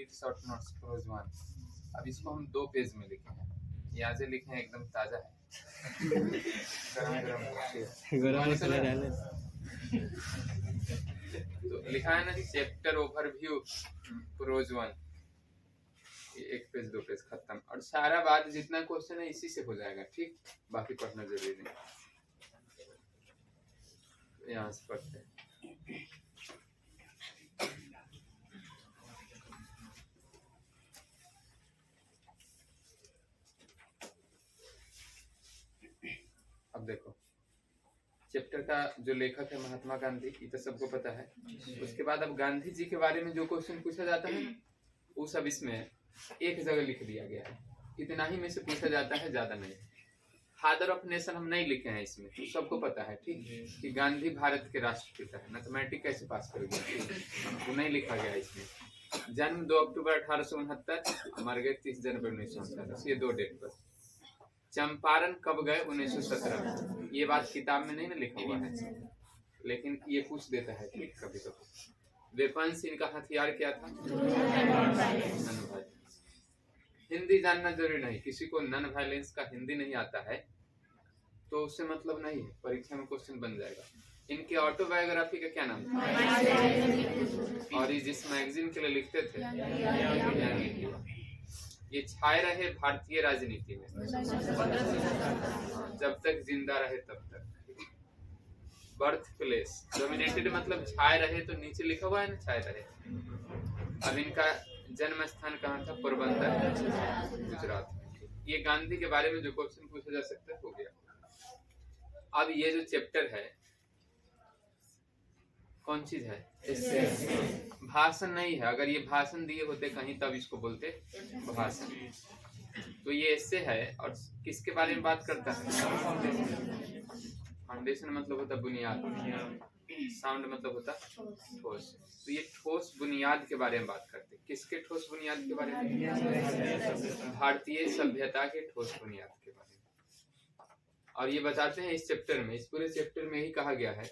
Complete short notes pros 1। अब इसको हम 2 पेज में लिखे हैं, यहाँ से लिखे हैं, एकदम ताजा है, गरम गरम। तो लिखा है ना chapter overview prose 1, 1 page 2 page खत्म, और सारा बात जितना क्वेश्चन है इसी से हो जाएगा, ठीक, बाकी पढ़ना जरूरी नहीं। यहाँ से पढ़ते हैं। अब देखो, चैप्टर का जो लेखक है महात्मा गांधी, ये तो सबको पता है। उसके बाद अब गांधी जी के बारे में जो क्वेश्चन पूछा जाता है वो सब इसमें एक जगह लिख दिया गया है। इतना ही में से पूछा जाता है, ज्यादा नहीं। फादर ऑफ नेशन हम नहीं लिखे हैं इसमें, तो सबको पता है, ठीक, कि गांधी भारत के राष्ट्रपिता है। मैथमेटिक्स कैसे पास करोगे, वो नहीं लिखा गया इसमें। जन्म 2 अक्टूबर 1869, मर गए 30 जनवरी 1947, ये 2 डेट पर। चंपारण कब गए, 1917 में। ये बात किताब में नहीं ना लिखा हुआ है, लेकिन ये पूछ देता है, ठीक, कभी कभी। वेपन्स, इनका हथियार क्या था, नन वायलेंस। हिंदी जानना जरूरी नहीं, किसी को नन वायलेंस का हिंदी नहीं आता है तो उससे मतलब नहीं है, परीक्षा में क्वेश्चन बन जाएगा। इनके ऑटोबायोग्राफी का क्या नाम था, और ये जिस मैगजीन के लिए लिखते थे, ये छाए रहे भारतीय राजनीति में, जब तक जिंदा रहे तब तक। बर्थ प्लेस, डोमिनेटेड मतलब छाए रहे, तो नीचे लिखा हुआ है ना, छाए रहे। अब इनका जन्म स्थान कहाँ था, पोरबंदर, गुजरात। ये गांधी के बारे में जो क्वेश्चन पूछा जा सकता है हो गया। अब ये जो चैप्टर है कौन चीज है, भाषण नहीं है। अगर ये भाषण दिए होते कहीं तब इसको बोलते भाषण। तो ये ऐसे है, और किसके बारे में बात करता है, फाउंडेशन मतलब होता बुनियाद, साउंड मतलब होता ठोस। तो ये ठोस बुनियाद के बारे में बात करते। किसके ठोस बुनियाद के बारे में, भारतीय सभ्यता के ठोस बुनियाद के बारे में। और ये बताते हैं इस चैप्टर में, इस पूरे चैप्टर में ही कहा गया है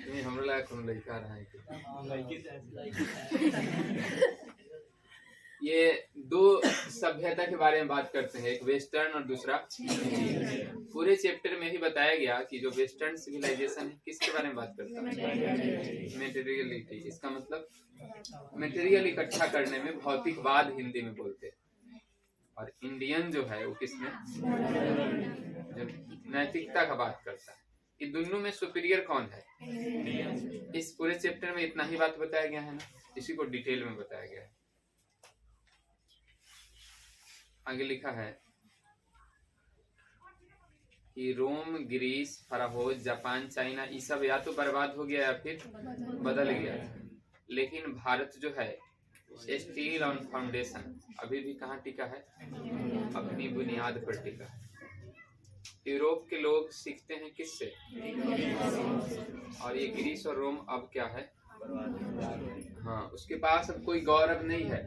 नहीं, हम लोग कौन लड़का रहा है। ये 2 सभ्यता के बारे में बात करते हैं, एक वेस्टर्न और दूसरा। पूरे चैप्टर में ही बताया गया कि जो वेस्टर्न सिविलाइजेशन है किसके बारे में बात करता है, मेटेरियलिटी। इसका मतलब मेटेरियल इकट्ठा करने में भौतिकवाद हिंदी में बोलते हैं। और इंडियन जो है वो किसमें, नैतिकता का बात करता है। ये दोनों में सुपीरियर कौन है, इस पूरे चैप्टर में इतना ही बात बताया गया है ना, इसी को डिटेल में बताया गया है। आगे लिखा है कि रोम, ग्रीस, फराहोज, जापान, चाइना, ये सब या तो बर्बाद हो गया या फिर बदल गया, लेकिन भारत जो है स्टील ऑन फाउंडेशन अभी भी कहाँ टिका है, अपनी बुनियाद पर टिका है। यूरोप के लोग सीखते हैं किससे, और ये ग्रीस और रोम अब क्या है, हाँ, उसके पास अब कोई गौरव नहीं है।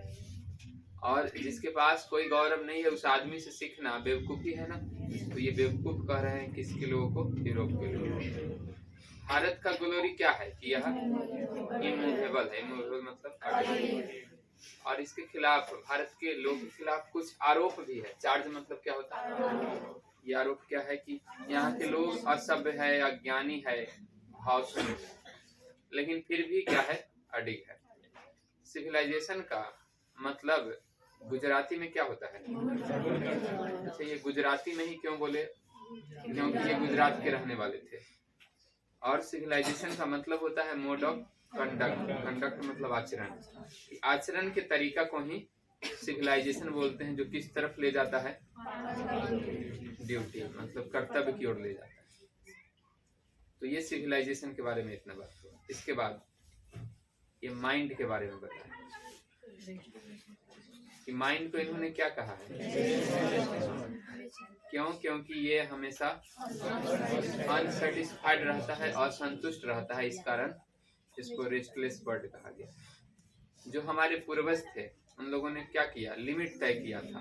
और जिसके पास कोई गौरव नहीं है उस आदमी से सीखना बेवकूफी है ना। तो ये बेवकूफ कह रहे हैं किसके लोगों को, यूरोप के लोग। भारत का ग्लोरी क्या है कि यह इमूवेबल है, इमूवेबल मतलब, और इसके खिलाफ, भारत के लोग के खिलाफ कुछ आरोप भी है। चार्ज मतलब क्या होता है, ये आरोप क्या है कि यहाँ के लोग असभ्य है, अज्ञानी है, भावशून्य, लेकिन फिर भी क्या है, अडिग है। सिविलाइजेशन का मतलब गुजराती में क्या होता है, अच्छा ये गुजराती में ही क्यों बोले, क्योंकि ये गुजरात के रहने वाले थे। और सिविलाइजेशन का मतलब होता है मोड ऑफ कंडक्ट, कंडक्ट मतलब आचरण, आचरण के तरीका को ही सिविलाइजेशन बोलते हैं, जो किस तरफ ले जाता है, ड्यूटी मतलब कर्तव्य की ओर ले जाता है। तो ये सिविलाइजेशन के बारे में इतना बात हुआ। इसके बाद ये माइंड के बारे में बताया कि माइंड को इन्होंने क्या कहा है, क्यों, क्योंकि ये हमेशा अनसेटिस्फाइड रहता है, असंतुष्ट रहता है, इस कारण इसको रेस्टलेस बर्ड कहा गया। जो हमारे पूर्वज थे उन लोगों ने क्या किया, लिमिट तय किया था।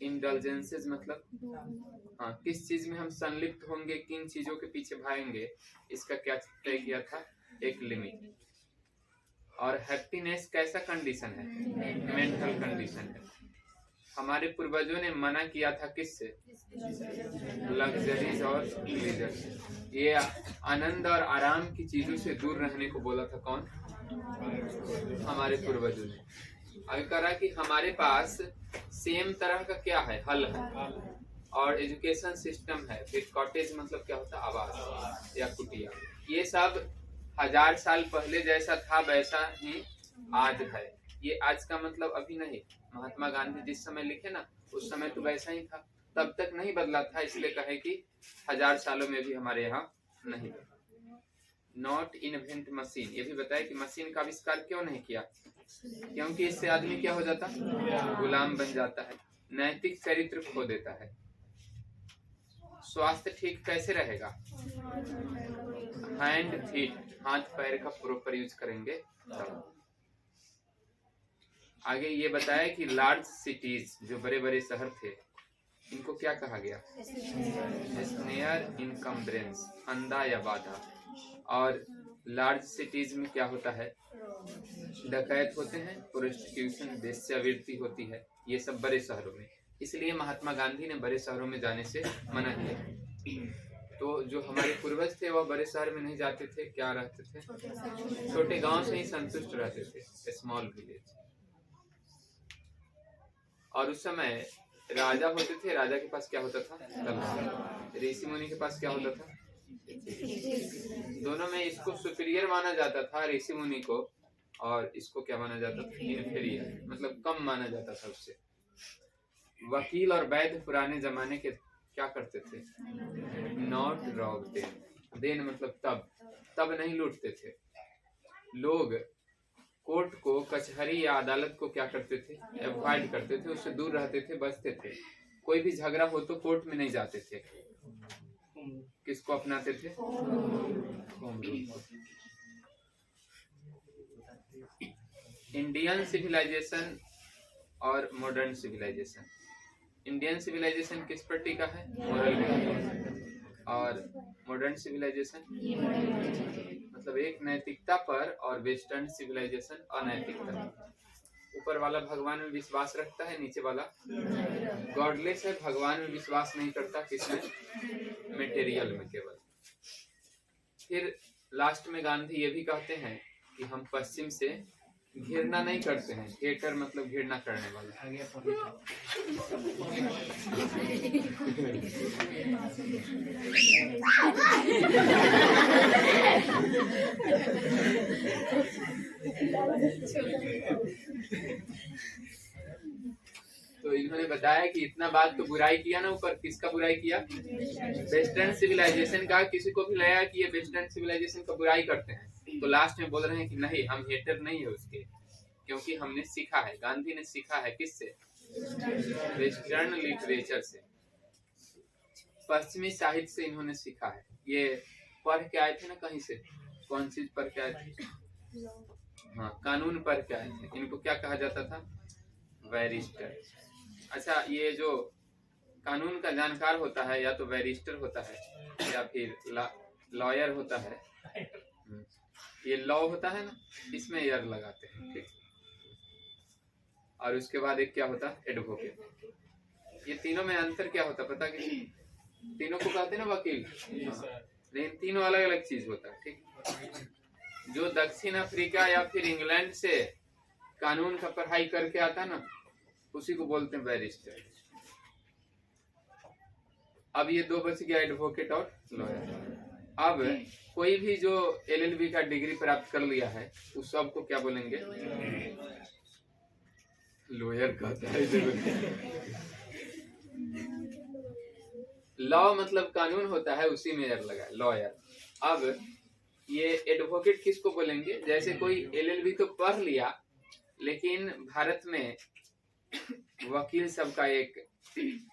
इंडल्जेंसेस मतलब हाँ, किस चीज में हम संलिप्त होंगे, किन चीजों के पीछे भागेंगे, इसका क्या तय किया था, एक लिमिट। और हैप्पीनेस कैसा कंडीशन है? मेंटल कंडीशन है। हमारे पूर्वजों ने मना किया था किससे? लग्जरीज और प्लेजर से। ये आनंद और आराम की चीजों से दूर रहने को बोला था कौन? हमारे पूर्वजों ने। अभी कह रहा है कि हमारे पास सेम तरह का क्या है? हल है और एजुकेशन सिस्टम है। फिर कॉटेज मतलब क्या होता है? आवास या कुटिया। ये सब 1000 साल पहले जैसा था वैसा ही आज है। ये आज का मतलब अभी नहीं। महात्मा गांधी जिस समय लिखे ना उस समय तो वैसा ही था, तब तक नहीं बदला था। इसलिए कहे कि 1000 सालों में भी हमारे यहाँ नहीं बदला। नॉट इन्वेंट मशीन, ये भी बताया कि मशीन का आविष्कार क्यों नहीं किया? क्योंकि इससे आदमी क्या हो जाता? गुलाम बन जाता है, नैतिक चरित्र खो देता है। स्वास्थ्य ठीक कैसे रहेगा? हैंड फीट, हाथ पैर का प्रॉपर यूज करेंगे तब। आगे ये बताया कि लार्ज सिटीज, जो बड़े बड़े शहर थे, इनको क्या कहा गया? स्नेयर इनकम्ब्रेंस, फंदा या बाधा। और लार्ज सिटीज में क्या होता है? डकैत होते हैं, प्रोस्टिट्यूशन, वेश्यावृत्ति होती है। ये सब बड़े शहरों में। इसलिए महात्मा गांधी ने बड़े शहरों में जाने से मना किया। तो जो हमारे पूर्वज थे वह बड़े शहर में नहीं जाते थे, क्या रहते थे? छोटे गांव से ही संतुष्ट रहते थे, स्मॉल विलेज। और उस समय राजा होते थे, राजा के पास क्या होता था? तलवार। ऋषि मुनि के पास क्या होता था? दोनों में इसको सुपीरियर माना जाता था, ऋषि मुनि को, और इसको क्या माना जाता था? इन्फीरियर, मतलब कम माना जाता था उससे। वकील और वैद्य पुराने जमाने के क्या करते थे? Not Rob them. देन मतलब तब नहीं लूटते थे। लोग कोर्ट को, कचहरी या अदालत को क्या करते थे? अवॉइड करते थे, उससे दूर रहते थे, बचते थे। कोई भी झगड़ा हो तो कोर्ट में नहीं जाते थे। किसको अपनाते थे? Home rule. इंडियन सिविलाइजेशन और मॉडर्न सिविलाइजेशन। इंडियन सिविलाइजेशन किस पर टिका है? Moral values. और मॉडर्न सिविलाइजेशन मतलब एक नैतिकता पर, और वेस्टर्न सिविलाइजेशन अनैतिकता। ऊपर वाला भगवान में विश्वास रखता है, नीचे वाला गॉडलेस है, भगवान में विश्वास नहीं करता। किसमें? मटेरियल में केवल। फिर लास्ट में गांधी ये भी कहते हैं कि हम पश्चिम से घृणा नहीं करते हैं। हेटर मतलब घृणा करने वाला। तो इन्होंने बताया कि इतना बात तो बुराई किया ना ऊपर, किसका बुराई किया? वेस्टर्न सिविलाइजेशन का। किसी को भी लगा कि ये वेस्टर्न सिविलाइजेशन का बुराई करते हैं, तो लास्ट में बोल रहे हैं कि नहीं, हम हेटर नहीं है उसके, क्योंकि हमने सीखा है, गांधी ने सीखा है किससे? वेस्टर्न लिटरेचर से, पश्चिमी साहित्य से इन्होंने सीखा है। ये पढ़ के आए थे ना कहीं से। कौन चीज पढ़ के आए थे? हाँ, कानून पढ़ के आए थे। इनको क्या कहा जाता था? बैरिस्टर। अच्छा, ये जो कानून का जानकार होता है या तो बैरिस्टर होता है या फिर लॉयर होता है। ये लॉ होता है ना, इसमें ईयर लगाते हैं, ठीक। और उसके बाद एक क्या होता है? एडवोकेट। ये तीनों में अंतर क्या होता पता? कि तीनों को कहते हैं ना वकील, लेकिन तीनों अलग अलग चीज होता है, ठीक। जो दक्षिण अफ्रीका या फिर इंग्लैंड से कानून का पढ़ाई करके आता ना, उसी को बोलते हैं बैरिस्टर। अब ये दो बच गया, एडवोकेट और लॉयर। अब कोई भी जो LLB का डिग्री प्राप्त कर लिया है उस सब को क्या बोलेंगे? लॉयर कहता है। लॉ मतलब कानून होता है, उसी में यर लगा, लॉयर। अब ये एडवोकेट किसको बोलेंगे? जैसे कोई LLB तो पढ़ लिया, लेकिन भारत में वकील सबका एक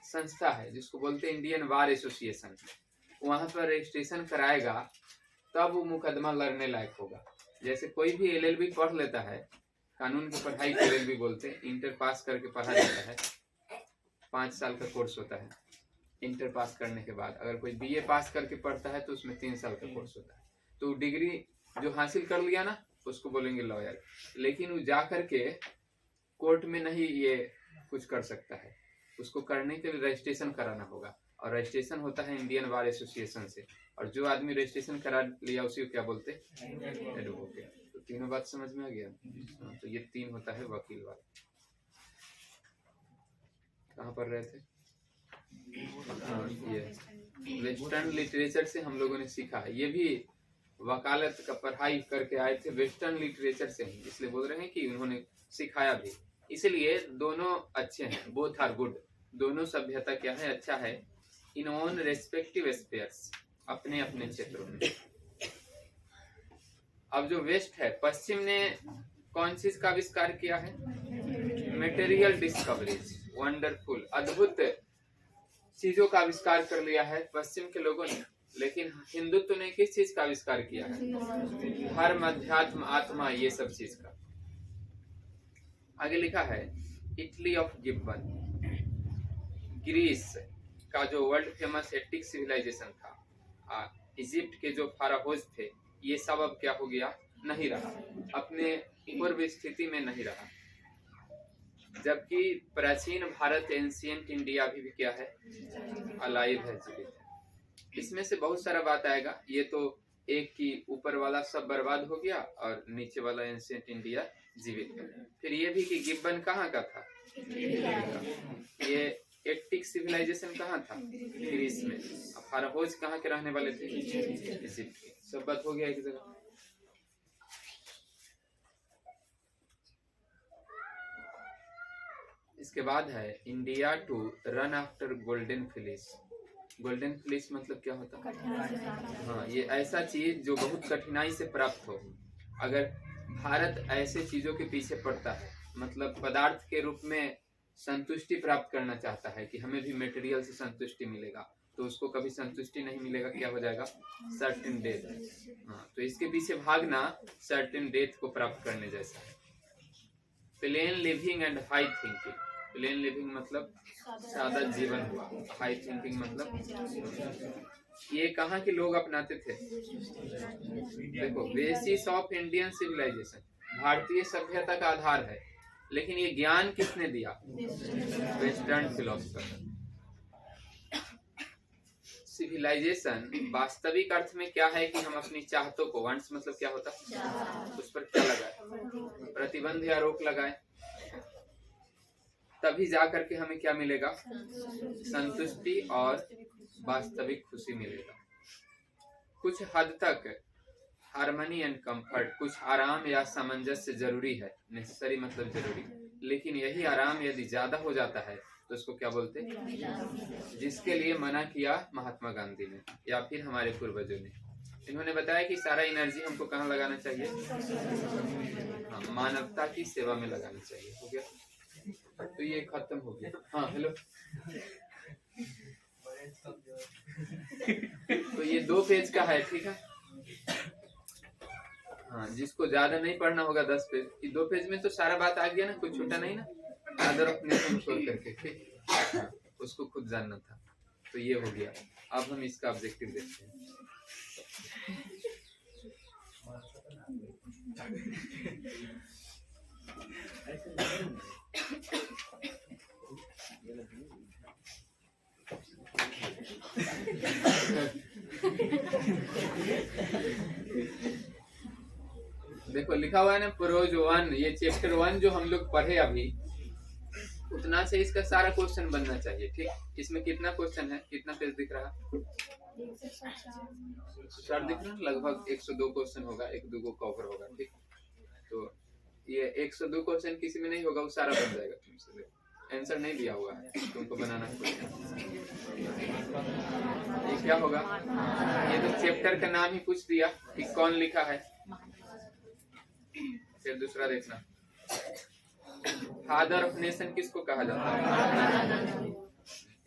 संस्था है जिसको बोलते हैं इंडियन बार एसोसिएशन। वहां पर रजिस्ट्रेशन कराएगा तब वो मुकदमा लड़ने लायक होगा। जैसे कोई भी LLB पढ़ लेता है, कानून की पढ़ाई को LLB बोलते हैं, इंटर पास करके पढ़ा जाता है, 5 साल का कोर्स होता है। इंटर पास करने के बाद अगर कोई BA पास करके पढ़ता है तो उसमें 3 साल का कोर्स होता है। तो डिग्री जो हासिल कर लिया ना उसको बोलेंगे लॉयर। लेकिन वो जा करके कोर्ट में नहीं ये कुछ कर सकता है, उसको करने के लिए रजिस्ट्रेशन कराना होगा, और रजिस्ट्रेशन होता है इंडियन बार एसोसिएशन से, और जो आदमी रजिस्ट्रेशन करा लिया उसी को क्या बोलते हैं, एडवोकेट। तो तीनों बात समझ में आ गया। तो ये 3 होता है वकील वाला। कहाँ पर रहे थे? ये वेस्टर्न लिटरेचर से हम लोगों ने सीखा है। ये भी वकालत का पढ़ाई करके आए थे वेस्टर्न लिटरेचर से ही, इसलिए बोल रहे हैं कि उन्होंने सिखाया भी। इसलिए दोनों अच्छे हैं, बोथ आर गुड। दोनों सभ्यता क्या है, अच्छा है, इन ओन रेस्पेक्टिव स्पेयर्स, अपने अपने क्षेत्रों में। अब जो वेस्ट है, पश्चिम ने कौन चीज का आविष्कार किया है, मटेरियल डिस्कवरीज, वंडरफुल, अद्भुत चीजों का आविष्कार कर लिया है पश्चिम के लोगों ने। लेकिन हिंदुत्व ने किस चीज का आविष्कार किया है, धर्म, अध्यात्म, आत्मा, ये सब चीज का। आगे लिखा है इटली ऑफ गिब्बन, ग्रीस का जो वर्ल्ड फेमस एटिक सिविलाइजेशन था, इजिप्ट के जो फाराहोज थे, ये सब अब क्या हो गया, नहीं रहा, अपने पूर्व स्थिति में नहीं रहा। जबकि प्राचीन भारत, एंशिएंट इंडिया भी क्या है, अलाइव है, जीवित है। इसमें से बहुत सारा बात आएगा। ये तो एक की ऊपर वाला सब बर्बाद हो गया और नीचे वाला एंशिएंट इंडिया जीवित है। फिर ये भी कि गिब्बन कहाँ का था, ये एटिक सिविलाइजेशन कहाँ था, ग्रीस में। फाराहोज कहाँ के रहने वाले थे, इजिप्ट के। सब बात हो गया एक जगह। इसके बाद है India to run after golden fleece. Golden fleece मतलब क्या होता है, हाँ, ये ऐसा चीज जो बहुत कठिनाई से प्राप्त हो। अगर भारत ऐसे चीजों के पीछे पड़ता है, मतलब पदार्थ के रूप में संतुष्टि प्राप्त करना चाहता है कि हमें भी मटेरियल से संतुष्टि मिलेगा, तो उसको कभी संतुष्टि नहीं मिलेगा, क्या हो जाएगा, सर्टेन डेथ। हाँ, तो इसके पीछे भागना सर्टेन डेथ को प्राप्त करने जैसा है। Plane living and high thinking. Plane living मतलब सादा जीवन हुआ, हाई थिंकिंग मतलब ये कहाँ के लोग अपनाते थे, देखो, बेसिस ऑफ इंडियन सिविलाइजेशन, भारतीय सभ्यता का आधार है। लेकिन ये ज्ञान किसने दिया, वेस्टर्न फिलोसफर। सिविलाइजेशन वास्तविक अर्थ में क्या है कि हम अपनी चाहतों को, वांट्स मतलब क्या होता है, उस पर क्या लगाए, प्रतिबंध या रोक लगाए, तभी जा करके हमें क्या मिलेगा, संतुष्टि और वास्तविक खुशी मिलेगा। कुछ हद तक हार्मनी एंड कंफर्ट, कुछ आराम या सामंजस्य जरूरी है, नेसेसरी मतलब जरूरी। लेकिन यही आराम यदि ज्यादा हो जाता है तो उसको क्या बोलते हैं, जिसके लिए मना किया महात्मा गांधी ने या फिर हमारे पूर्वजों ने। इन्होंने बताया कि सारा एनर्जी हमको कहाँ लगाना चाहिए, हाँ, मानवता की सेवा में लगाना चाहिए। हो गया, तो ये खत्म हो गया। हाँ हेलो, तो ये 2 पेज का है, ठीक है। हाँ, जिसको ज्यादा नहीं पढ़ना होगा 10 पेज, 2 पेज में तो सारा बात आ गया ना, कुछ छूटा नहीं ना। आदर अपने सोच करके, ठीक, हाँ, उसको खुद जानना था, तो ये हो गया। अब हम इसका ऑब्जेक्टिव देखते हैं। देखो लिखा हुआ है ना, प्रोज 1, ये चैप्टर 1 जो हम लोग पढ़े अभी, उतना से इसका सारा क्वेश्चन बनना चाहिए, ठीक। इसमें कितना क्वेश्चन है, कितना पेज दिख रहा, 4 दिख रहा, लगभग 102 क्वेश्चन होगा, 1-2 को कवर होगा, ठीक। तो ये 102 क्वेश्चन किसी में नहीं होगा, वो सारा बन जाएगा तुमसे। आंसर नहीं दिया हुआ है, तुमको बनाना है। ये क्या होगा, ये तो चैप्टर का नाम ही पूछ दिया कि कौन लिखा है। फिर दूसरा देखना, फादर ऑफ नेशन किसको कहा जाता है,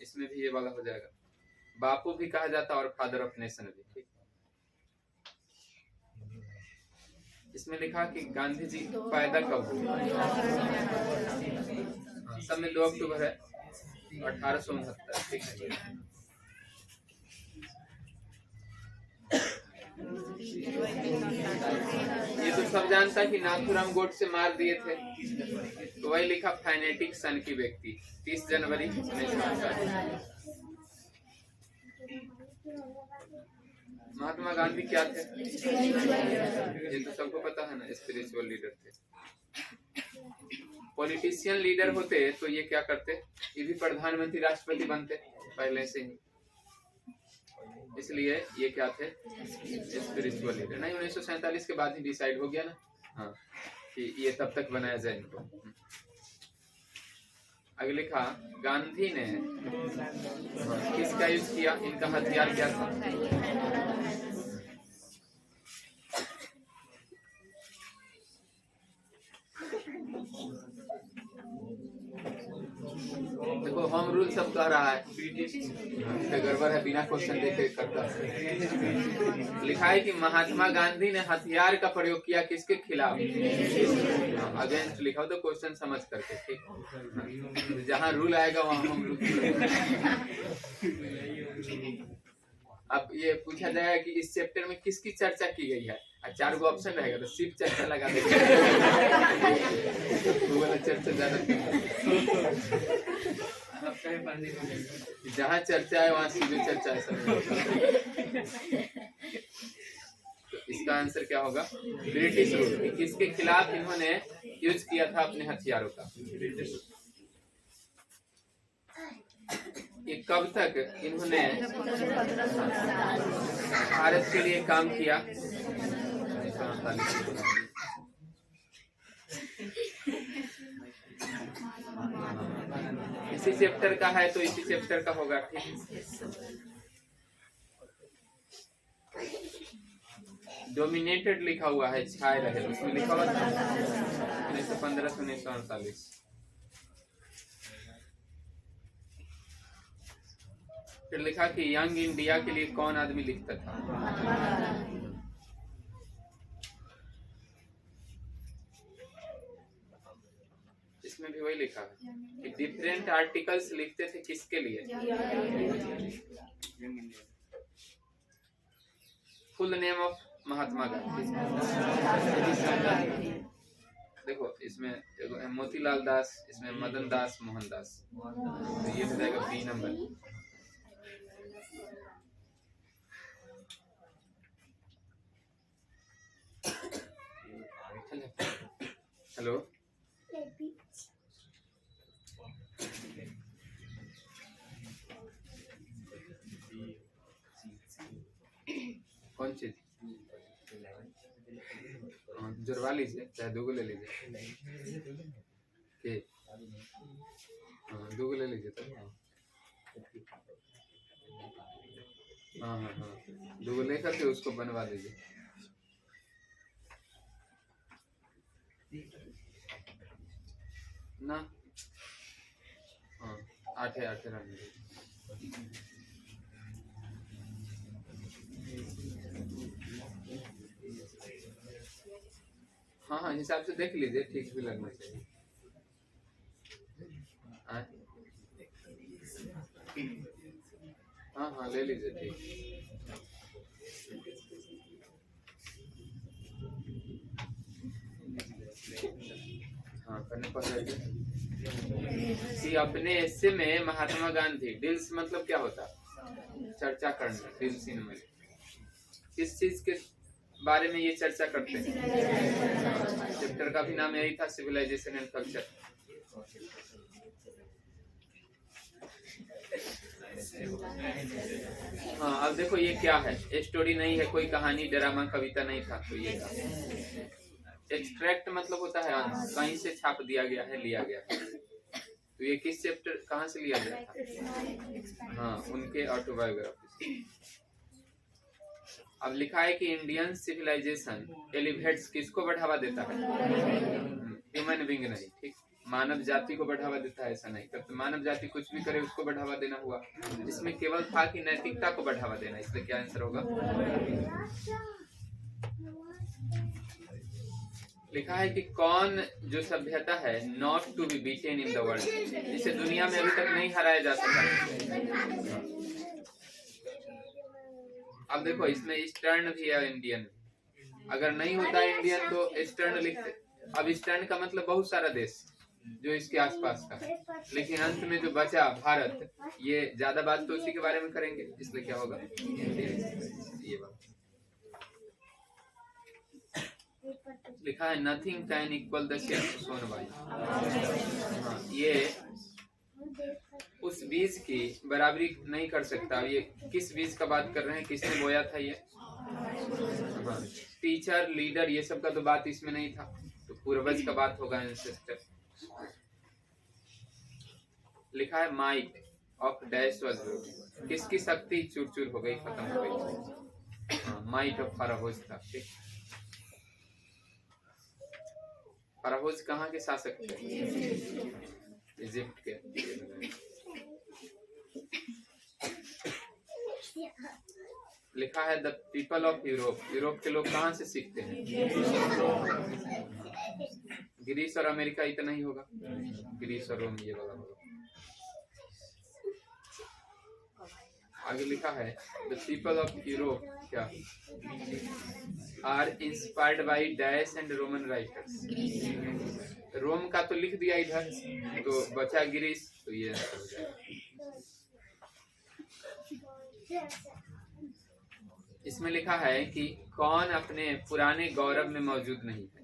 इसमें भी ये वाला हो जाएगा। बापू भी कहा जाता है और फादर ऑफ नेशन भी, ठीक। इसमें लिखा कि गांधी जी पैदा कब हुए, सब में 2 अक्टूबर है 1869, ठीक है। ये तो सब जानता कि नाथुराम गोडसे मार दिए थे, तो वही लिखा फाइनेटिक सन की व्यक्ति 30 जनवरी 1948। महात्मा गांधी क्या थे? ये तो सबको पता है ना, स्पिरिचुअल लीडर थे। पॉलिटिशियन लीडर होते तो ये क्या करते? ये भी प्रधानमंत्री राष्ट्रपति बनते पहले से ही। इसलिए ये क्या थे? Spiritual leader. नहीं, 1947 के बाद ही डिसाइड हो गया ना, हाँ, कि ये तब तक बनाया जाए इनको। आगे लिखा गांधी ने किसका यूज किया? इनका हथियार क्या था? देखो होम रूल सब कह रहा है, गड़बड़ है, बिना क्वेश्चन देखे करता है। लिखा है कि महात्मा गांधी ने हथियार का प्रयोग किया किसके खिलाफ? अगेंस्ट लिखा हो तो क्वेश्चन समझ करके, ठीक। जहाँ रूल आएगा वहाँ होम रूल। अब ये पूछा जाएगा कि इस चैप्टर में किसकी चर्चा की गई है, 4 गो ऑप्शन रहेगा तो सिर्फ चर्चा लगा देगा। वो वाला चर्चा ज्यादा, जहाँ चर्चा है वहाँ सीधे चर्चा है सब। तो इसका आंसर क्या होगा? British rule. किसके खिलाफ इन्होंने यूज किया था अपने हथियारों का? ये कब तक इन्होंने भारत के लिए काम किया? इसी चैप्टर का है तो इसी चैप्टर का होगा, ठीक। डोमिनेटेड लिखा हुआ है, छाए रहे, उसमें लिखा हुआ था 1915 से 1948। फिर लिखा कि यंग इंडिया के लिए कौन आदमी लिखता था? इसमें भी वही लिखा है कि डिफरेंट आर्टिकल्स लिखते थे किसके लिए? Full name of Mahatma Gandhi. देखो इसमें मोतीलाल दास, इसमें मदन दास मोहन दास, तो ये हो जाएगा बी नंबर। हेलो, कौन चीज? जुड़वा लीजिए, चाहे 2 ले लीजिए, हाँ 2 ले लीजिए तो। हाँ 2 लेकर के उसको बनवा लीजिए ना। हाँ 8 रन। हाँ हिसाब से देख लीजिए, ठीक भी लगना चाहिए। हाँ ले लीजिए, ठीक। हाँ करने पड़ कि अपने ऐसे में महात्मा गांधी, डील्स मतलब क्या होता? चर्चा करना, डील्स इन में किस चीज के बारे में ये चर्चा करते हैं? चैप्टर का भी नाम यही था, सिविलाइजेशन एंड कल्चर। हाँ अब देखो ये क्या है? स्टोरी नहीं है, कोई कहानी, ड्रामा, कविता नहीं था, तो ये था एक्सट्रैक्ट, मतलब होता है कहीं से छाप दिया गया है, लिया गया है। तो ये किस चैप्टर, कहाँ से लिया गया था? हाँ उनके ऑटोबायोग्राफी। अब लिखा है कि इंडियन सिविलाइजेशन एलिवेट्स किसको बढ़ावा देता है? ह्यूमन बीइंग नहीं, ठीक, मानव जाति को बढ़ावा देता है, ऐसा नहीं। तब तो मानव जाति कुछ भी करे उसको बढ़ावा देना हुआ। इसमें केवल था कि नैतिकता को बढ़ावा देना, इसलिए क्या आंसर होगा? लिखा है कि कौन जो सभ्यता है not to be beaten in the world, जिसे दुनिया में अभी तक नहीं हराया जा सका। अब देखो इसमें ईस्टर्न भी है इंडियन भी। अगर नहीं होता इंडियन तो ईस्टर्न लिखते। अब ईस्टर्न का मतलब बहुत सारा देश जो इसके आसपास का है, लेकिन अंत में जो बचा भारत, ये ज्यादा बात तो उसी के बारे में करेंगे, इसलिए क्या होगा ये बात लिखा है, नथिंग कैन इक्वल द सोनवाई। हाँ, ये उस बीज की बराबरी नहीं कर सकता। ये किस बीज का बात कर रहे हैं, किसने बोया था ये? हाँ, टीचर लीडर ये सब का तो बात इसमें नहीं था, तो पूर्वज का बात होगा, एंसेस्टर। लिखा है might of dash was broken, किसकी शक्ति चूर चूर हो गई, खत्म हो गई। हाँ, माइट ऑफ फराहोज था। ठीक, फराहोज कहाँ के शासक थे? इजिप्ट के। लिखा है the people of Europe, Europe के लोग कहाँ से सीखते हैं? ग्रीस और अमेरिका इतना ही होगा, ग्रीस और रोम ये वाला होगा। आगे लिखा है द पीपल ऑफ यूरोप क्या are inspired by dash and Roman writers. Rome का तो लिख दिया इधर, तो बचा ग्रीस, तो ये आंसर हो जाएगा। इसमें लिखा है कि कौन अपने पुराने गौरव में मौजूद नहीं है।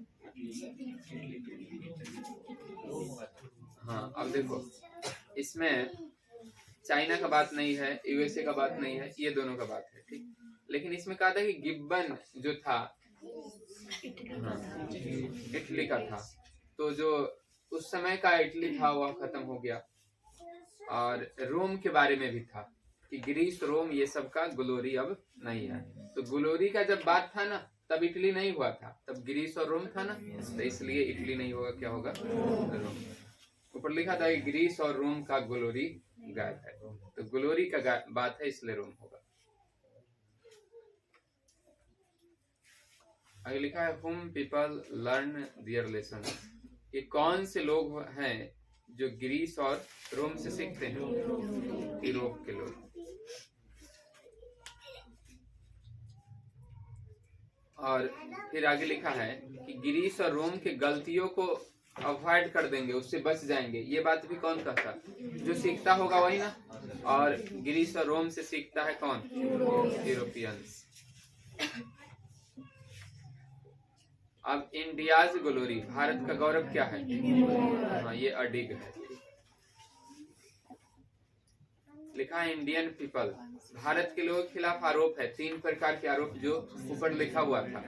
हाँ, अब देखो इसमें चाइना का बात नहीं है, यूएसए का बात नहीं है, ये दोनों का बात है। ठीक, लेकिन इसमें कहा था कि गिब्बन जो था, हाँ, इटली का था, तो जो उस समय का इटली था वह खत्म हो गया। और रोम के बारे में भी था कि ग्रीस रोम ये सब का ग्लोरी अब नहीं है। तो ग्लोरी का जब बात था ना, तब इटली नहीं हुआ था, तब ग्रीस और रोम था ना, तो इसलिए इटली नहीं होगा, क्या होगा? रोम। ऊपर लिखा था कि ग्रीस और रोम का ग्लोरी गायब है, तो ग्लोरी का बात है, इसलिए रोम होगा। आगे लिखा है whom people learn their lessons, ये कौन से लोग हैं जो ग्रीस और रोम से सीखते हैं? यूरोप के लोग। और फिर आगे लिखा है कि ग्रीस और रोम के गलतियों को अवॉइड कर देंगे, उससे बच जाएंगे। ये बात भी कौन कहता? जो सीखता होगा वही ना। और ग्रीस और रोम से सीखता है कौन? यूरोपियंस। अब इंडियाज ग्लोरी, भारत का गौरव क्या है? हाँ, ये अडिग है। लिखा है इंडियन पीपल, भारत के लोगों के खिलाफ आरोप है, 3 प्रकार के आरोप जो ऊपर लिखा हुआ था।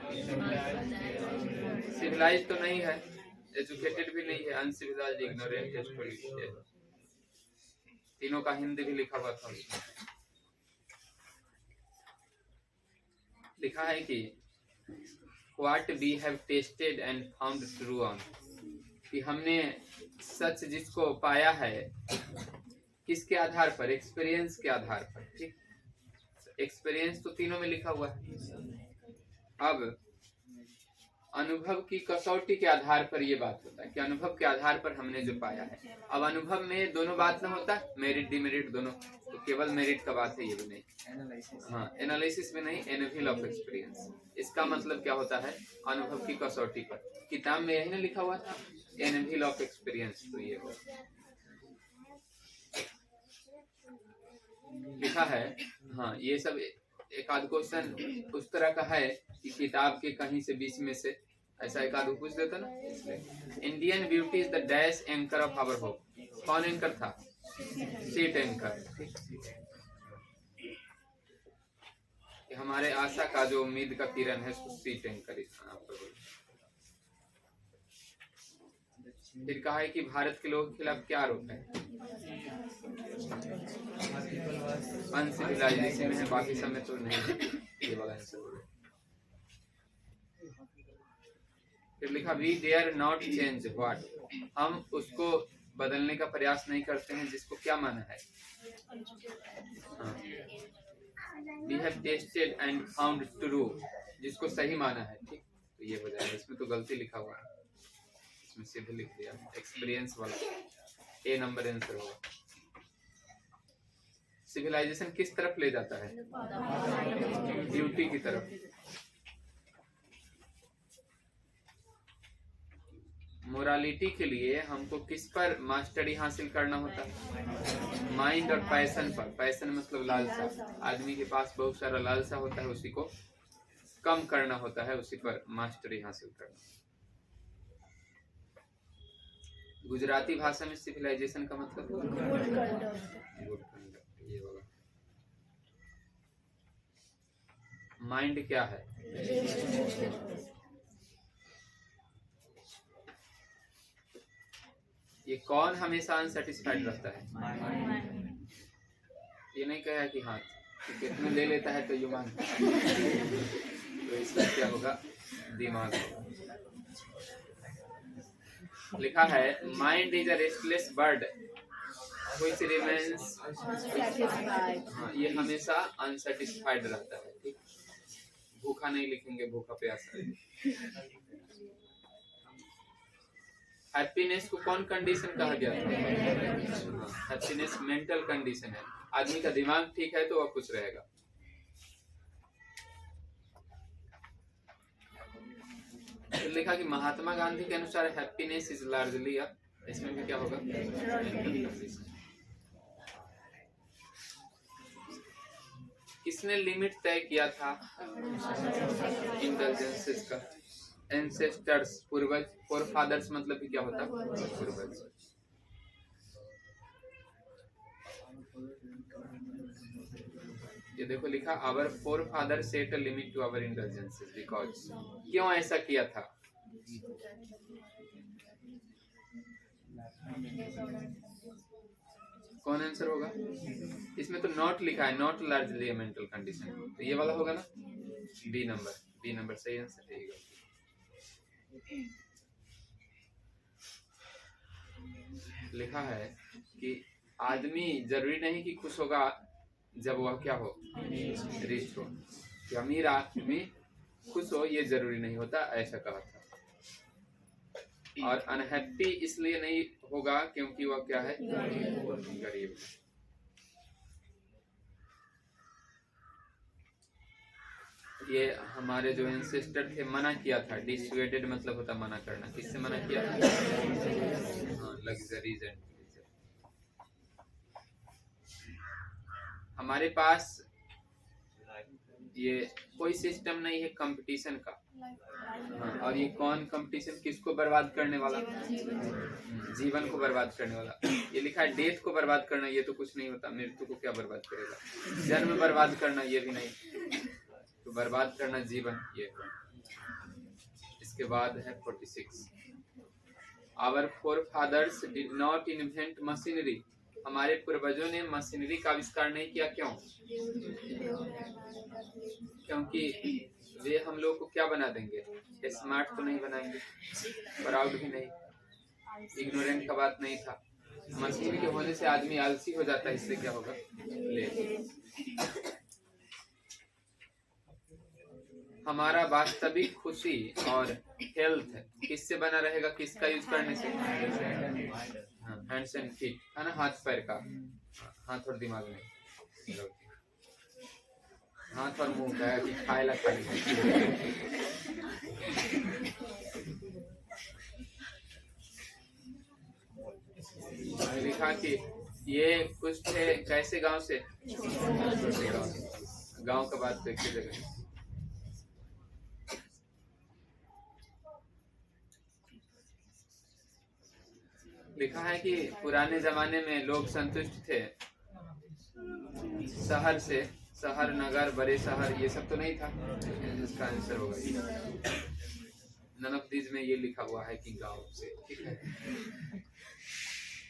सिविलाइज तो नहीं है, एजुकेटेड भी नहीं है, अनसिविलाइज्ड, इग्नोरेंट, तीनों का हिंदी भी लिखा हुआ था। लिखा है कि What we have tasted and found true on, कि हमने सच जिसको पाया है किसके आधार पर? एक्सपीरियंस के आधार पर। ठीक, एक्सपीरियंस तो तीनों में लिखा हुआ है। अब अनुभव की कसौटी के आधार पर ये बात होता है कि अनुभव के आधार पर हमने जो पाया है। अब अनुभव में दोनों बात ना होता, मेरिट डिमेरिट दोनों, तो केवल मेरिट का बात है, ये भी नहीं। हाँ, एनालिसिस में नहीं, एनालिसिस ऑफ एक्सपीरियंस। इसका मतलब क्या होता है? अनुभव की कसौटी पर। किताब में यही ना लिखा हुआ था, एनालिसिस ऑफ एक्सपीरियंस, तो ये हो लिखा है। हाँ, ये सब एक आध क्वेश्चन उस तरह का है कि किताब के कहीं से बीच में से ऐसा एक आध पूछ देता ना। Indian beauty is the dash anchor of our hope, कौन एंकर था? Sheet anchor. हमारे आशा का जो उम्मीद का किरण है, सीट एंकर। फिर कहा है कि भारत के लोगों के खिलाफ क्या आरोप है? अनसिविलाइजेशन है, बाकी समय तो नहीं है, ये वाला आंसर। फिर लिखा we dare not change what, हम उसको बदलने का प्रयास नहीं करते हैं जिसको क्या माना है? We have tested and found true, जिसको सही माना है। ठीक, तो ये हो जाएगा। इसमें तो गलती लिखा हुआ है, इसमें सीधे लिख दिया एक्सपीरियंस वाला, ए नंबर आंसर होगा। सिविलाइजेशन किस तरफ ले जाता है? ड्यूटी की तरफ। मोरालिटी के लिए हमको किस पर मास्टरी हासिल करना होता है? माइंड और पैशन पर। पैशन मतलब लालसा। आदमी के पास बहुत सारा लालसा होता है, उसी को कम करना होता है, उसी पर मास्टरी हासिल करना। गुजराती भाषा में सिविलाइजेशन का मतलब गुड कंडक्ट। ये वाला माइंड क्या है? ये कौन हमेशा अनसेटिस्फाइड रहता है? ये नहीं कहा कि हाँ कितना ले लेता है तो ये मानता है। तो इसका क्या होगा? दिमाग होगा। लिखा है mind is a restless bird which remains. ये हमेशा अनसेटिस्फाइड रहता है। ठीक, भूखा नहीं लिखेंगे, भूखा प्यासा। हैप्पीनेस को कौन कंडीशन कहा गया था? हैप्पीनेस मेंटल कंडीशन है। आदमी का दिमाग ठीक है तो वह खुश रहेगा। तो लिखा कि महात्मा गांधी के अनुसार हैप्पीनेस इज लार्जली अ, इसमें भी क्या होगा? किसने लिमिट तय किया था इंटेलिजेंसेस का? एंसेस्टर्स, पूर्वज। फोरफादर्स मतलब भी क्या होता है? पूर्वज। ये देखो लिखा our forefather set a limit to our intelligences because. क्यों ऐसा किया था? कौन आंसर होगा? इसमें तो नॉट लिखा है, नॉट लार्जली मेंटल कंडीशन। तो ये वाला होगा ना, बी नंबर। बी नंबर सही आंसर है। लिखा है कि आदमी जरूरी नहीं कि खुश होगा जब वह क्या हो? रिच हो। कि अमीर आदमी खुश हो ये जरूरी नहीं होता, ऐसा कहा था। और अनहैप्पी इसलिए नहीं होगा क्योंकि वह क्या है? गरीब। ये हमारे जो एंसेस्टर थे मना किया था। डिसुएडेड मतलब होता मना करना। किससे मना किया था? Luxuries and pleasure. हमारे पास ये कोई सिस्टम नहीं है कंपटीशन का। और ये कौन कंपटीशन? किसको बर्बाद करने वाला? जीवन को बर्बाद करने वाला। ये लिखा है डेथ को बर्बाद करना, ये तो कुछ नहीं होता। मृत्यु को क्या बर्बाद करेगा? जन्म बर्बाद करना ये भी नहीं, तो बर्बाद करना जीवन। ये इसके बाद है 46। Our forefathers did not invent machinery. हमारे पूर्वजों ने मशीनरी का आविष्कार नहीं किया। क्यों? क्योंकि वे हम लोग को क्या बना देंगे? स्मार्ट तो नहीं बनाएंगे, प्राउड भी नहीं, इग्नोरेंट का बात नहीं था। मशीन के होने से आदमी आलसी हो जाता है, इससे क्या होगा? हमारा वास्तविक खुशी और हेल्थ किससे बना रहेगा? किसका यूज करने से? हैंड्स एंड फीट है ना, हाथ पैर का। हाथ और दिमाग नहीं, हाथ और मुंह का कि खाएला खाली। लिखा कि ये कुछ थे कैसे गांव से? गांव का बात तो एक जगह। लिखा है कि पुराने जमाने में लोग संतुष्ट थे शहर से। शहर, नगर, बड़े शहर ये सब तो नहीं था। इसका आंसर होगा नन ऑफ दीज में ये लिखा हुआ है कि गांव से। ठीक है,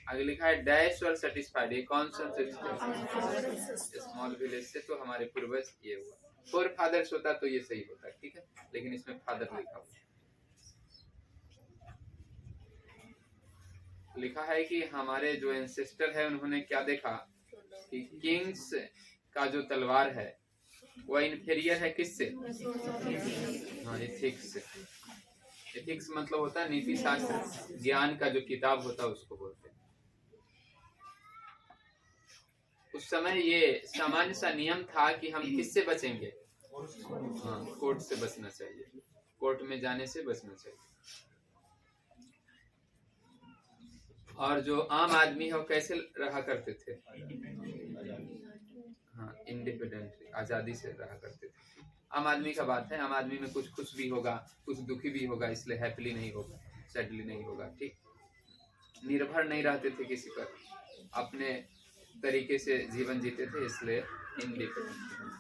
आगे लिखा है डैश और सेटिस्फाइड। ये कौन संतुष्ट थे? स्मॉल विलेज से। तो हमारे पूर्वज ये हुआ। फोर फादर्स होता तो ये सही होता। ठीक है, लेकिन इसमें फादर लिखा हुआ। लिखा है कि हमारे जो एंसेस्टर है उन्होंने क्या देखा कि किंग्स का जो तलवार है वह इन्फीरियर है किससे? हाँ, एथिक्स से। एथिक्स मतलब होता है नीति शास्त्र, ज्ञान का जो किताब होता है उसको बोलते हैं। उस समय ये सामान्य सा नियम था कि हम किससे बचेंगे? हाँ, कोर्ट से बचना चाहिए, कोर्ट में जाने से बचना चाहिए। और जो आम आदमी है वो कैसे रहा करते थे? हाँ, इंडिपेंडेंटली, आजादी से रहा करते थे। आम आदमी का बात है, आम आदमी में कुछ खुश भी होगा, कुछ दुखी भी होगा, इसलिए हैप्पी नहीं होगा, सैडली नहीं होगा। ठीक, निर्भर नहीं रहते थे किसी पर, अपने तरीके से जीवन जीते थे, इसलिए इंडिपेंडेंट।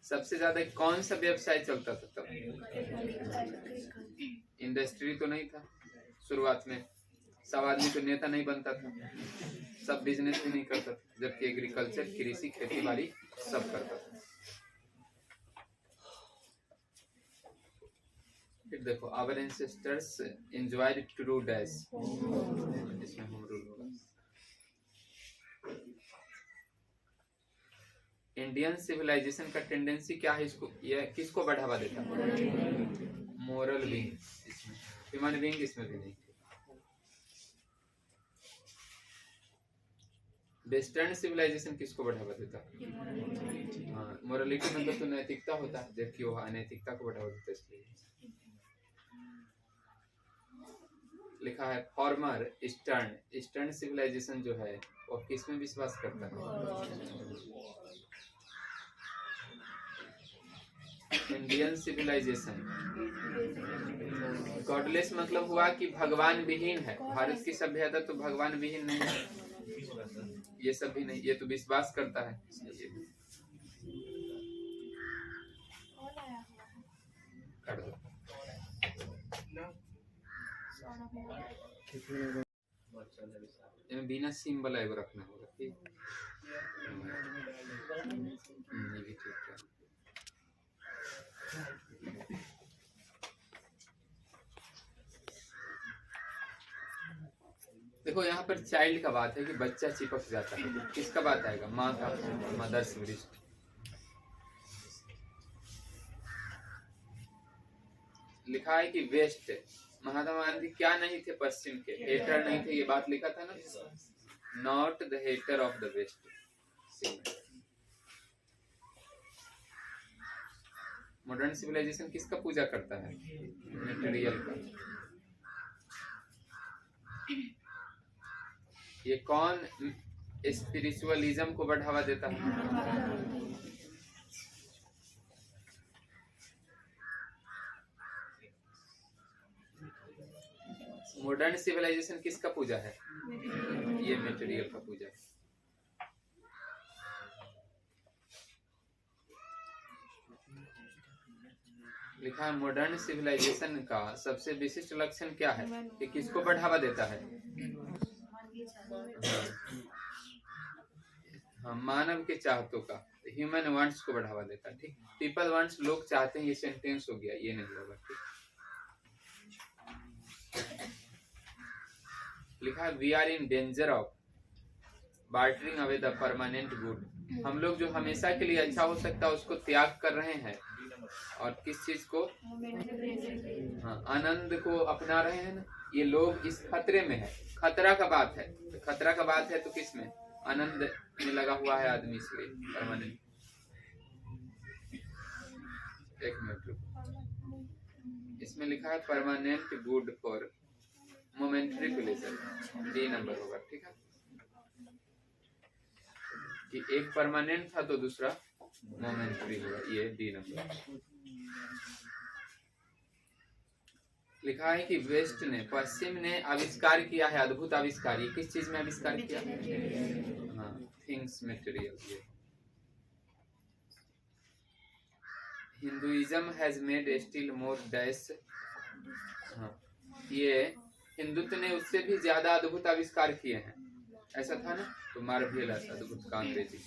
सबसे ज्यादा कौन सा व्यवसाय चलता था तब? इंडस्ट्री तो नहीं था शुरुआत में, सब आदमी तो नेता नहीं बनता था, सब बिजनेस भी नहीं करता था, जबकि एग्रीकल्चर, कृषि, खेती बाड़ी सब करता था। फिर देखो, our ancestors enjoyed to do dash, इसमें होम रूल होगा। इंडियन सिविलाइजेशन का टेंडेंसी क्या है? इसको, ये किसको बढ़ावा देता है? मोरल विंग, इसमें ह्यूमन विंग इसमें भी नहीं। वेस्टर्न सिविलाइजेशन किसको बढ़ावा देता है? हाँ, मोरलिटी मतलब तो नैतिकता होता है, जबकि वो अनैतिकता को बढ़ावा देता है। इसलिए लिखा है फॉर्मर ईस्टर्न, ईस्टर्न सिविलाइजेशन जो है वो किस में विश्वास करता है? इंडियन सिविलाइजेशन गॉडलेस मतलब हुआ कि भगवान विहीन है। भारत की सभ्यता तो भगवान विहीन नहीं है, ये सब भी नहीं, ये तो विश्वास करता है। कर दो। बिना सिम वाला एगो रखना होगा, ठीक? ये भी ठीक है। देखो यहाँ पर चाइल्ड का बात है कि बच्चा चिपक जाता है, किसका बात आएगा? माँ का, मदर्स वरिष्ठ। लिखा है कि वेस्ट, महात्मा गांधी क्या नहीं थे? पश्चिम के हेटर नहीं थे, ये बात लिखा था ना, not the hater of the West. Modern civilisation किसका पूजा करता है? मटेरियल का। ये कौन स्पिरिचुअलिज्म को बढ़ावा देता है? मॉडर्न सिविलाइजेशन किसका पूजा है? ये मटेरियल का पूजा है। लिखा है मॉडर्न सिविलाइजेशन का सबसे विशिष्ट लक्षण क्या है? कि किसको बढ़ावा देता है? हाँ, मानव के चाहतों का, ह्यूमन वांट्स को बढ़ावा देता है। ठीक, पीपल वांट्स, लोग चाहते हैं, ये सेंटेंस हो गया, ये नहीं होगा। ठीक, लिखा है we are in danger of bartering away the permanent good. हम लोग जो हमेशा के लिए अच्छा हो सकता है उसको त्याग कर रहे हैं, और किस चीज को? हाँ, आनंद को अपना रहे हैं ना। ये लोग इस खतरे में है, खतरा का बात है, तो खतरा का बात है तो किस में? आनंद में लगा हुआ है आदमी, इसलिए परमानेंट। एक मिनट, इसमें लिखा है permanent good for momentary pleasure, D number होगा। ठीक है, कि एक परमानेंट था तो दूसरा मोमेंटरी होगा, ये डी नंबर। लिखा है कि वेस्ट ने, पश्चिम ने आविष्कार किया है, अद्भुत आविष्कार। ये किस चीज में आविष्कार किया? हाँ, things, material. Hinduism has made still more dash. हाँ, ये हिंदुत्व ने उससे भी ज्यादा अद्भुत आविष्कार किए हैं, ऐसा था ना, तो मार्वेलस, अद्भुत का अंग्रेजी।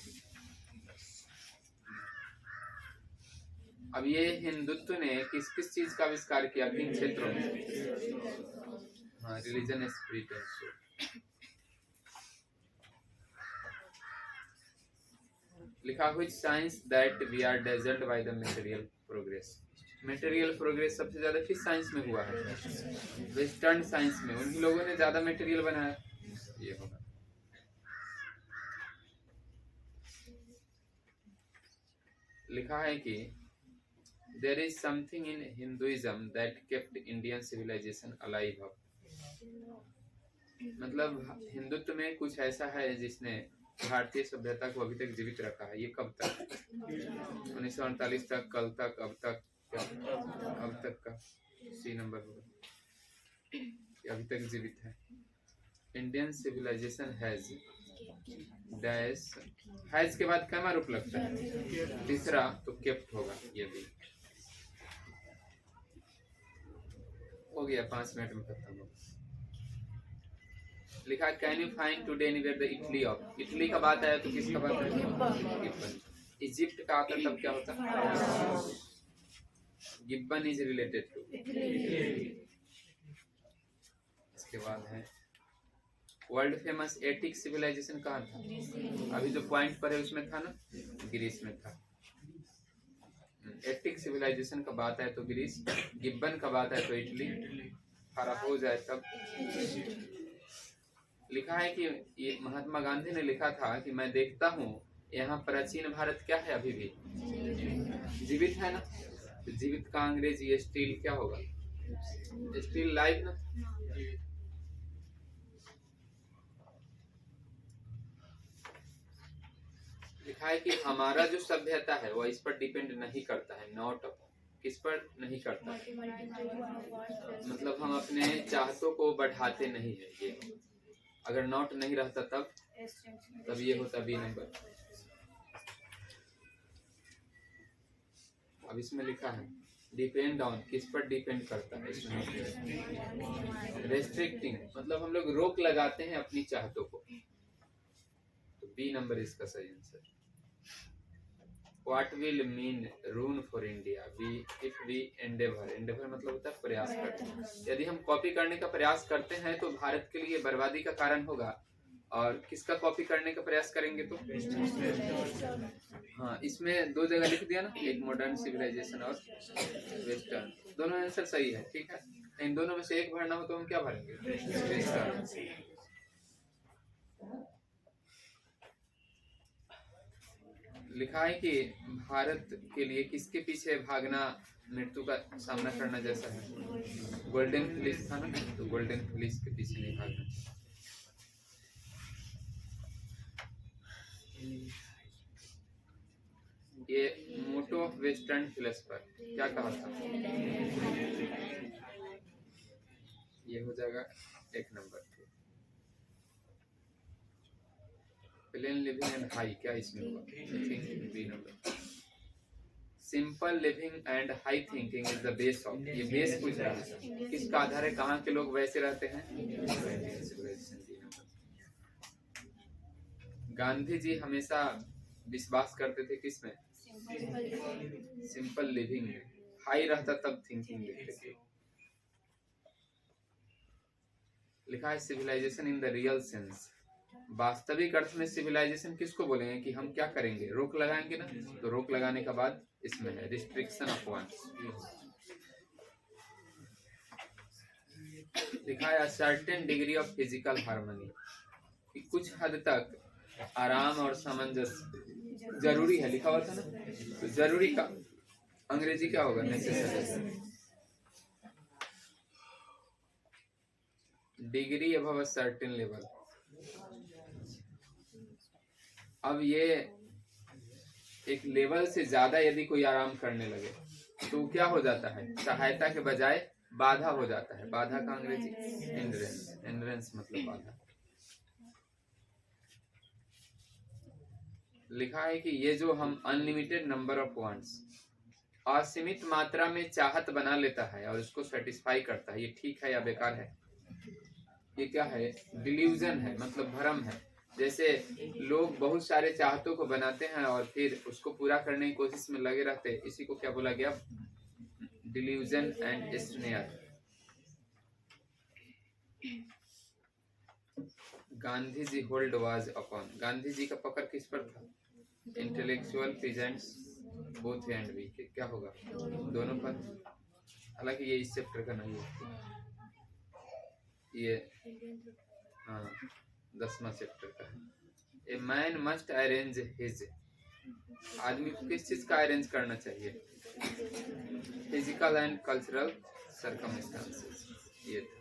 अब ये हिंदुत्व ने किस किस चीज का आविष्कार किया? किन क्षेत्रों में? हाँ, रिलीजन, स्पिरिट एंड सोल। लिखा हुई science that we are dazzled by the material progress. Material progress सबसे ज्यादा किस साइंस में हुआ है? वेस्टर्न साइंस में। उन लोगों ने ज्यादा मटेरियल बनाया, ये होगा। लिखा है कि there is something in Hinduism that kept Indian civilisation alive. मतलब हिंदुत्व में कुछ ऐसा है जिसने भारतीय सभ्यता को अभी तक जीवित रखा है। ये कब तक? 1948 तक, कल तक, अब तक, क्या अब तक का सी नंबर होगा, अभी तक जीवित है। Indian civilisation has dash, has के बाद क्या रूप लगता है? तीसरा, तो केप्ट होगा। ये भी हो गया, 5 मिनट में खत्म होगा। लिखा can you find today anywhere the Italy of. Italy का बात आया तो किसका बात है? गिब्बन। इजिप्ट का आता तब क्या होता? Gibbon is related to. इसके बाद है वर्ल्ड फेमस एटिक सिविलाइजेशन कहाँ था? अभी जो पॉइंट पर है उसमें था ना, ग्रीस में था। एटिक सिविलाइजेशन का बात है तो ग्रीस, गिब्बन का बात है तो इटली, हरा हो जाए तब। लिखा है कि ये महात्मा गांधी ने लिखा था कि मैं देखता हूँ यहाँ प्राचीन भारत क्या है, अभी भी जीवित है ना। तो जीवित का अंग्रेजी स्टिल क्या होगा? स्टिल लाइव ना। लिखा है कि हमारा जो सभ्यता है वो इस पर डिपेंड नहीं करता है, नॉट अपॉन। किस पर नहीं करता है? मतलब हम अपने चाहतों को बढ़ाते नहीं है। ये अगर नॉट नहीं रहता तब ये होता बी नंबर। अब इसमें लिखा है डिपेंड ऑन, किस पर डिपेंड करता है? इसमें रेस्ट्रिक्टिंग, मतलब हम लोग रोक लगाते हैं अपनी चाहतों को, तो बी नंबर इसका सही answer. What will mean ruin for India if we endeavor? endeavor मतलब होता है प्रयास करना। यदि हम कॉपी करने का प्रयास करते हैं तो भारत के लिए बर्बादी का कारण होगा। और किसका कॉपी करने का प्रयास करेंगे तो? हाँ, इसमें 2 जगह लिख दिया ना, एक मॉडर्न सिविलाइजेशन और वेस्टर्न। दोनों आंसर सही है, ठीक है। इन दोनों में से एक भरना हो तो हम क्या भरेंगे? वेस्टर्न। लिखा है कि भारत के लिए किसके पीछे भागना मृत्यु का सामना करना जैसा है? गोल्डन फ्लिस था ना, तो गोल्डन फ्लिस के पीछे नहीं भागना। ये मोटो ऑफ वेस्टर्न फिलोसफर क्या कहा था? ये हो जाएगा 1 number. Plain living and high, क्या इसमें होगा? B number. Simple living and high thinking is the base of. ये बेस पूछ रहा है किसका आधार है, कहाँ के लोग वैसे रहते हैं? गांधी जी हमेशा विश्वास करते थे किसमें? सिंपल लिविंग में। हाई रहता तब थिंकिंग लिखते थे। लिखा है civilisation in the real sense. वास्तविक अर्थ में सिविलाइजेशन किसको बोलेंगे कि हम क्या करेंगे? रोक लगाएंगे ना, तो रोक लगाने का बाद इसमें है रिस्ट्रिक्शन ऑफ वांट्स। लिखा है certain degree of physical harmony, कि कुछ हद तक आराम और सामंजस्य जरूरी है। लिखा हुआ था ना, तो जरूरी का अंग्रेजी क्या होगा? Necessary. Degree above a certain level. अब ये एक लेवल से ज्यादा यदि कोई आराम करने लगे तो क्या हो जाता है? सहायता के बजाय बाधा हो जाता है। बाधा का अंग्रेजी हिंड्रेंस। हिंड्रेंस मतलब बाधा। लिखा है कि ये जो हम अनलिमिटेड नंबर ऑफ वांट्स, असीमित मात्रा में चाहत बना लेता है और उसको सेटिस्फाई करता है, ये ठीक है या बेकार है? ये क्या है? डिल्यूजन है, मतलब भ्रम है। जैसे लोग बहुत सारे चाहतों को बनाते हैं और फिर उसको पूरा करने की कोशिश में लगे रहते हैं, इसी को क्या बोला गया? Delusion and snare. Gandhi ji hold was upon, Gandhi ji का पकड़ किस पर था? Intellectual peasants both and weak, क्या होगा? दोनों पर। हालांकि ये इस चैप्टर का नहीं है, ये हाँ 10वां चैप्टर का है। A man must arrange his आदमी को किस चीज का अरेंज करना चाहिए? Physical and cultural circumstances. ये था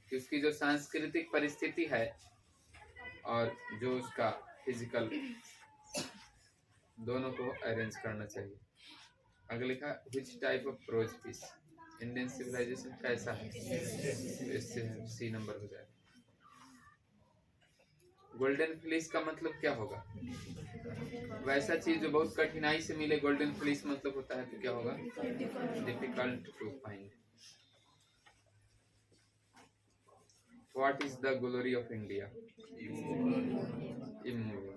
कि उसकी जो सांस्कृतिक परिस्थिति है और जो उसका फिजिकल, दोनों को अरेंज करना चाहिए। आगे लिखा which type of prose piece, Indian civilisation कैसा है, इससे सी नंबर हो जाएगा। गोल्डन फ्लिस का मतलब क्या होगा? वैसा चीज जो बहुत कठिनाई से मिले, गोल्डन फ्लिस मतलब होता है तो क्या होगा? Difficult to find. What is the glory of India? Immovable.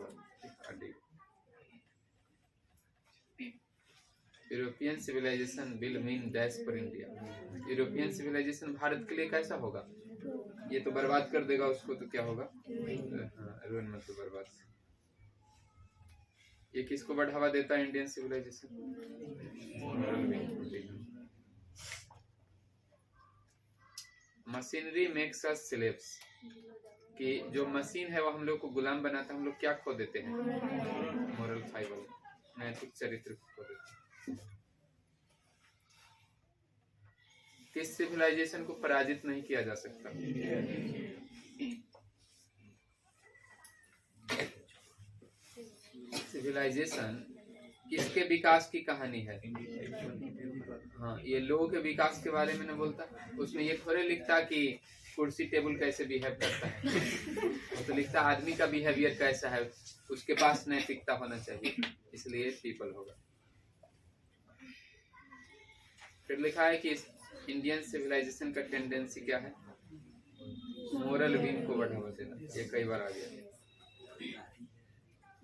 European civilisation will mean dash for India. European civilisation Bharat के लिए कैसा होगा? ये तो बर्बाद कर देगा उसको, तो क्या होगा? रुइन मतलब बर्बाद। ये किसको बढ़ावा देता है? Indian civilisation. Machinery makes us slaves, कि जो मशीन है वो हम लोग को गुलाम बनाता है। हम लोग क्या खो देते हैं? मोरल फाइबर, नैतिक चरित्र खो देते हैं। किस सिविलाइजेशन को पराजित नहीं किया जा सकता? सिविलाइजेशन किसके विकास की कहानी है? हाँ, ये लोगों के विकास के बारे में न बोलता। उसमें ये थोड़े लिखता कि कुर्सी टेबल कैसे बिहेव करता है, वो तो लिखता आदमी का बिहेवियर कैसा है, उसके पास नैतिकता होना चाहिए, इसलिए पीपल होगा। फिर लिखा है कि इंडियन सिविलाइजेशन का टेंडेंसी क्या है? मोरल विन को बढ़ावा देना। ये कई बार आ गया।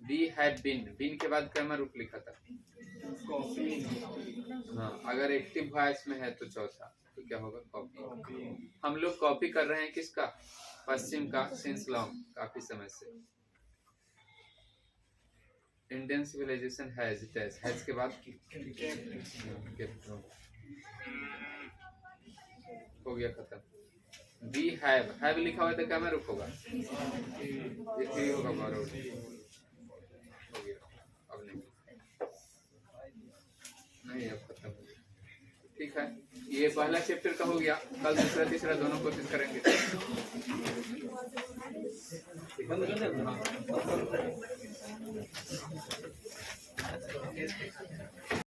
वी हैव बीन, बीन के बाद ग्रामर रूप लिखा था। हाँ, अगर एक्टिव वॉइस में है तो चौथा, तो क्या होगा? कॉपी। हम लोग कॉपी कर रहे हैं किसका? पश्चिम का, सिंस लॉन्ग, काफी समय से। इंडियन सिविलाइजेशन हैज के बाद हो गया खत्म। वी हैव लिखा हुआ तो क्या में रुक होगा? ये होगा borrowed। हो गया, अब नहीं अब खत्म। ठीक है, ये पहला चैप्टर का हो गया। कल दूसरा तीसरा दोनों कोशिश करेंगे।